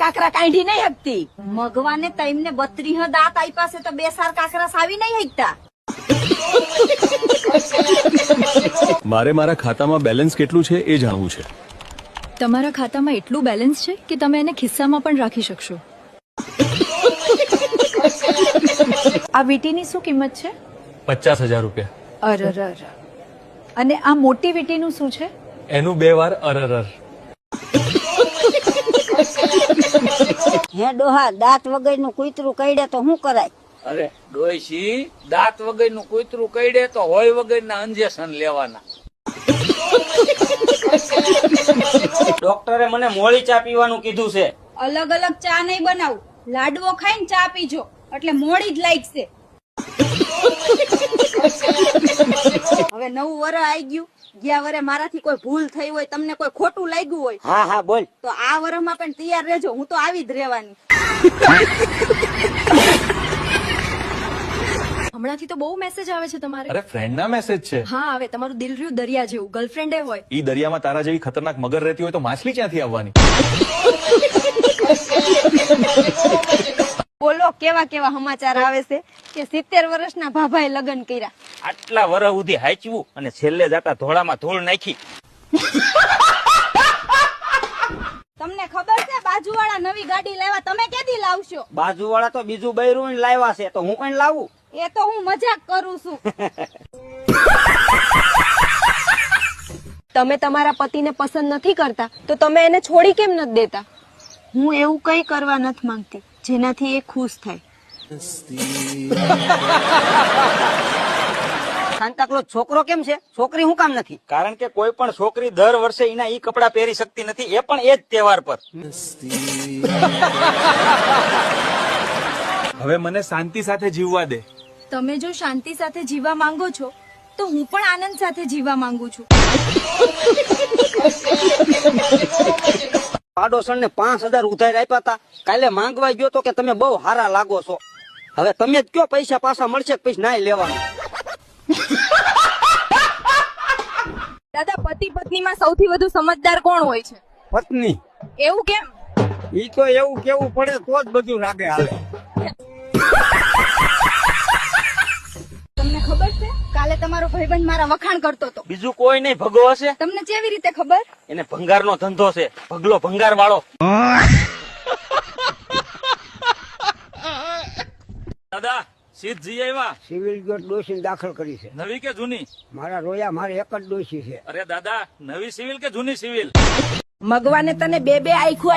કાકરા કાઢી નહીં શકતી. મગવાને તઈને 32 દાંત આપ્યા છે તો 2 સાર કાકરા સાવી નહીં શકતા. મારે મારા ખાતામાં બેલેન્સ કેટલું છે એ જાણવું છે. તમારા ખાતામાં એટલું બેલેન્સ છે કે તમે એને ખિસ્સામાં પણ રાખી શકશો. આ વીટીની શું કિંમત છે? 50,000 રૂપિયા. અરર. અને આ મોટી વીટીનું શું છે? એનું 2 વાર અરર. હે ડોહા, દાંત વગરનું કૂતરું કઈડે તો શું કરાય? અરે ડોયસી, દાંત વગરનું કૂતરું કઈડે તો હોય વગરના ઇન્જેક્શન લેવાના. ડોક્ટરે મને મોળી ચા પીવાનું કીધું છે. અલગ અલગ ચા નહીં બનાવું, લાડવો ખાઈને ચા પીજો એટલે મોડી જ લાગશે. હવે નવું વરસ આવી ગયું. ગયા વરે મારાથી કોઈ ભૂલ થઈ હોય, તમને કોઈ ખોટું લાગ્યું હોય, હા હા બોલ. તો આ વરસમાં પણ તૈયાર રહેજો. હું તો આવી જ રહેવાની. હમણાંથી તો બહુ મેસેજ આવે છે તમારે. અરે ફ્રેન્ડ ના મેસેજ છે. હા, હવે તમારું દિલ રહ્યું દરિયા જેવું. ગર્લફ્રેન્ડ હોય. ઈ દરિયામાં તારા જેવી ખતરનાક મગર રહેતી હોય તો માછલી ક્યાંથી આવવાની? બોલો, કેવા કેવા સમાચાર આવે છે કે 70 વર્ષના ભાભાએ લગ્ન કર્યા. આટલા વરસ સુધી હાચવું અને છેલ્લે જાતા ધોળામાં ધૂળ નાખી. તમને ખબર છે બાજુવાળા નવી ગાડી લાવ્યા? તમે ક્યાંથી લાવશો? બાજુવાળા તો બીજું બૈરું લાવ્યા છે તો હું કઈ લાવું? એ તો હું મજાક કરું છું. તમે તમારા પતિને પસંદ નથી કરતા તો તમે એને છોડી કેમ નથી દેતા? હું એવું કઈ કરવા નથી માંગતી જેનાથી એ ખુશ થાય. સાન્તાક્લોઝ છોકરો કેમ છે, છોકરી હું કામ નથી? કારણ કે કોઈ પણ છોકરી દર વર્ષે એના ઈ કપડા પહેરી શકતી નથી, એ પણ એ જ તહેવાર પર. હવે મને શાંતિ સાથે જીવવા દે. તમે જો શાંતિ સાથે જીવવા માંગો છો તો હું પણ આનંદ સાથે જીવવા માંગુ છું. પાડોશણ ને 5,000 ઉધાર આપ્યા હતા. કાલે માંગવા ગયો તો કે તમે બહુ હારા લાગો છો. હવે તમે જ કયો પૈસા પાછા મળશે કે પછી નાય લેવાનું? દાદા, પતિ પત્નીમાં સૌથી વધુ સમજદાર કોણ હોય છે? પત્ની. એવું કેમ? ઈ તો એવું કેવું પડે તો જ બધું રાગે હાલે. તમને ખબર છે કાલે તમારો ભાઈબંધ મારા વખાણ કરતો હતો. બીજું કોઈ નહીં, ભગો હશે. તમને કેવી રીતે ખબર? એને ભંગારનો ધંધો છે, ભગલો ભંગાર વાળો. દાદા, સીધ જઈ આવ્યા? સિવિલ ગેટ ડોસી દાખલ કરી છે. નવી કે જૂની? મારા રોયા મારે એક જ ડોસી છે. અરે દાદા, નવી સિવિલ કે જૂની સિવિલ? મગવાને તને 2 આખું